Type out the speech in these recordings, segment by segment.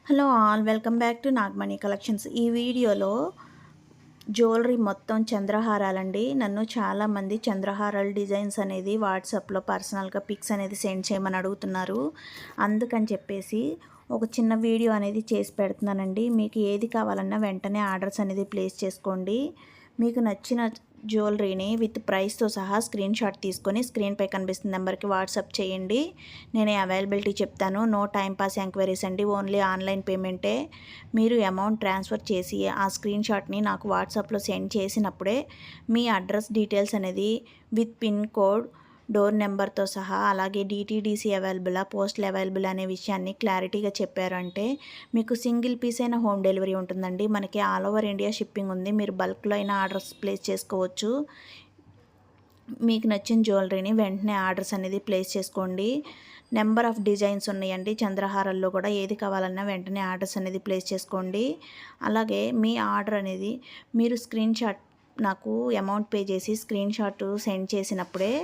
Hello all welcome back to Nagamani collections. ఈ వీడియోలో jewellery మొత్తం చంద్రహారాలండి. నన్ను చాలామంది చంద్రహారాల డిజైన్స్ అనేది వాట్సాప్లో పర్సనల్గా పిక్స్ అనేది సెండ్ చేయమని అడుగుతున్నారు. అందుకని చెప్పేసి ఒక చిన్న వీడియో అనేది చేసి పెడుతున్నానండి. మీకు ఏది కావాలన్నా వెంటనే ఆర్డర్స్ అనేది ప్లేస్ చేసుకోండి. మీకు నచ్చిన జ్యువెలరీని విత్ ప్రైస్తో సహా స్క్రీన్ షాట్ తీసుకొని స్క్రీన్పై కనిపిస్తున్న నెంబర్కి వాట్సాప్ చేయండి. నేను అవైలబిలిటీ చెప్తాను. నో టైం పాస్ ఎంక్వైరీస్ అండి, ఓన్లీ ఆన్లైన్ పేమెంటే. మీరు అమౌంట్ ట్రాన్స్ఫర్ చేసి ఆ స్క్రీన్ షాట్ని నాకు వాట్సాప్లో సెండ్ చేసినప్పుడే మీ అడ్రస్ డీటెయిల్స్ అనేది విత్ పిన్ కోడ్, డోర్ నెంబర్తో సహా, అలాగే డిటీడీసీ అవైలబులా, పోస్టల్ అవైలబుల్ అనే విషయాన్ని క్లారిటీగా చెప్పారంటే మీకు సింగిల్ పీస్ అయినా హోమ్ డెలివరీ ఉంటుందండి. మనకి ఆల్ ఓవర్ ఇండియా షిప్పింగ్ ఉంది. మీరు బల్క్లో అయినా ఆర్డర్స్ ప్లేస్ చేసుకోవచ్చు. మీకు నచ్చిన జ్యువెలరీని వెంటనే ఆర్డర్స్ అనేది ప్లేస్ చేసుకోండి. నెంబర్ ఆఫ్ డిజైన్స్ ఉన్నాయండి చంద్రహారాల్లో కూడా. ఏది కావాలన్నా వెంటనే ఆర్డర్స్ అనేది ప్లేస్ చేసుకోండి. అలాగే మీ ఆర్డర్ అనేది మీరు స్క్రీన్ షాట్ నాకు అమౌంట్ పే చేసి స్క్రీన్ షాట్ సెండ్ చేసినప్పుడే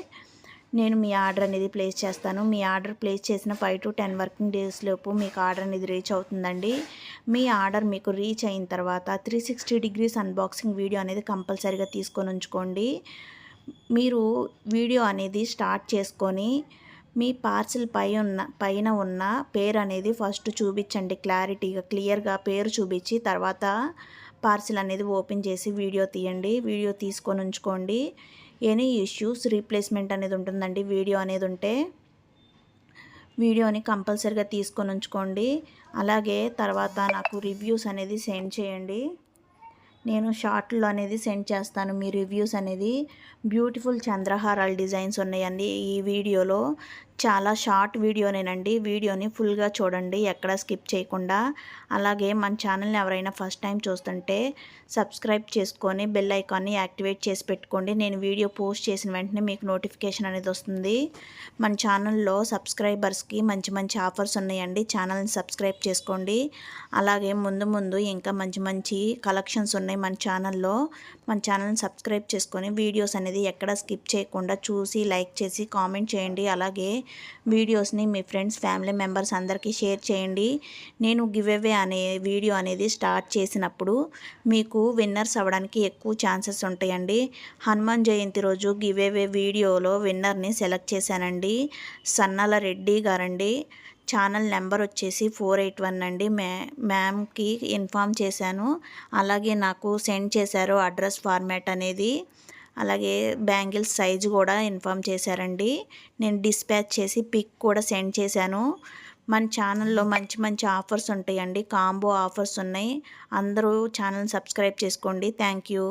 నేను మీ ఆర్డర్ అనేది ప్లేస్ చేస్తాను. మీ ఆర్డర్ ప్లేస్ చేసిన 5 to 10 వర్కింగ్ డేస్ లోపు మీకు ఆర్డర్ అనేది రీచ్ అవుతుందండి. మీ ఆర్డర్ మీకు రీచ్ అయిన తర్వాత 360 degrees అన్బాక్సింగ్ వీడియో అనేది కంపల్సరీగా తీసుకొని ఉంచుకోండి. మీరు వీడియో అనేది స్టార్ట్ చేసుకొని మీ పార్సిల్ పైన ఉన్న పేరు అనేది ఫస్ట్ చూపించండి. క్లియర్గా పేరు చూపించి తర్వాత పార్సిల్ అనేది ఓపెన్ చేసి వీడియో తీయండి. వీడియో తీసుకొని ఉంచుకోండి. ఎనీ ఇష్యూస్ రీప్లేస్మెంట్ అనేది ఉంటుందండి. వీడియో అనేది ఉంటే వీడియోని కంపల్సరీగా తీసుకొని ఉంచుకోండి. అలాగే తర్వాత నాకు రివ్యూస్ అనేది సెండ్ చేయండి. నేను షార్ట్లో అనేది సెండ్ చేస్తాను మీ రివ్యూస్ అనేది. బ్యూటిఫుల్ చంద్రహారాల డిజైన్స్ ఉన్నాయండి ఈ వీడియోలో. చాలా షార్ట్ వీడియోనేనండి. వీడియోని ఫుల్గా చూడండి, ఎక్కడ స్కిప్ చేయకుండా. అలాగే మన ఛానల్ని ఎవరైనా ఫస్ట్ టైం చూస్తుంటే సబ్స్క్రైబ్ చేసుకొని బెల్ ఐకాన్ని యాక్టివేట్ చేసి పెట్టుకోండి. నేను వీడియో పోస్ట్ చేసిన వెంటనే మీకు నోటిఫికేషన్ అనేది వస్తుంది. మన ఛానల్లో సబ్స్క్రైబర్స్కి మంచి మంచి ఆఫర్స్ ఉన్నాయండి. ఛానల్ని సబ్స్క్రైబ్ చేసుకోండి. అలాగే ముందు ఇంకా మంచి కలెక్షన్స్ ఉన్నాయి మన ఛానల్లో. మన ఛానల్ని సబ్స్క్రైబ్ చేసుకొని వీడియోస్ అనేది ఎక్కడ స్కిప్ చేయకుండా చూసి లైక్ చేసి కామెంట్ చేయండి. అలాగే వీడియోస్ని మీ ఫ్రెండ్స్, ఫ్యామిలీ మెంబర్స్ అందరికీ షేర్ చేయండి. నేను గివ్ అవే అనే వీడియో అనేది స్టార్ట్ చేసినప్పుడు మీకు విన్నర్స్ అవ్వడానికి ఎక్కువ ఛాన్సెస్ ఉంటాయండి. హనుమాన్ జయంతి రోజు గివ్ అవే వీడియోలో విన్నర్ని సెలెక్ట్ చేశానండి. సన్నాల రెడ్డి గారండి. ఛానల్ నెంబర్ వచ్చేసి 481 అండి. మ్యామ్కి ఇన్ఫామ్ చేశాను. అలాగే నాకు సెండ్ చేశారు అడ్రస్ ఫార్మాట్ అనేది. అలాగే బ్యాంగిల్స్ సైజు కూడా ఇన్ఫామ్ చేశారండి. నేను డిస్పాచ్ చేసి పిక్ కూడా సెండ్ చేశాను. మన ఛానల్లో మంచి ఆఫర్స్ ఉంటాయండి. కాంబో ఆఫర్స్ ఉన్నాయి. అందరూ ఛానల్ సబ్స్క్రైబ్ చేసుకోండి. Thank you.